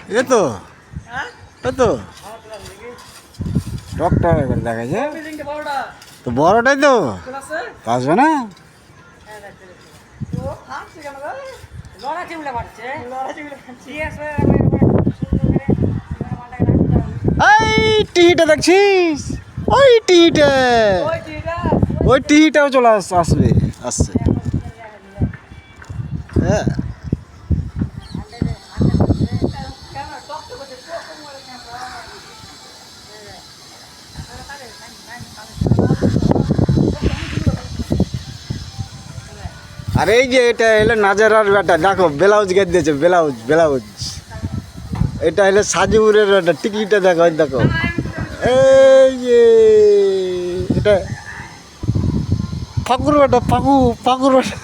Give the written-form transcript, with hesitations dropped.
এ তো এ তো টকটা করে দেখাচ্ছে তো বড়টাই তো আসবে না এই টিহিটা দেখছিস ওই টিহিটা ওই টিহিটাও চলে আসবে আসছে হ্যাঁ আর এই যে এটা হলো নাজারার বেটা দেখো ব্লাউজ গেট দিয়েছে ব্লাউজ ব্লাউজ এটা হলো সাজিপুরের বেটা টিকিটা দেখো এই দেখো এই যে এটা ফাকুর বেটা ফাকুর বেটা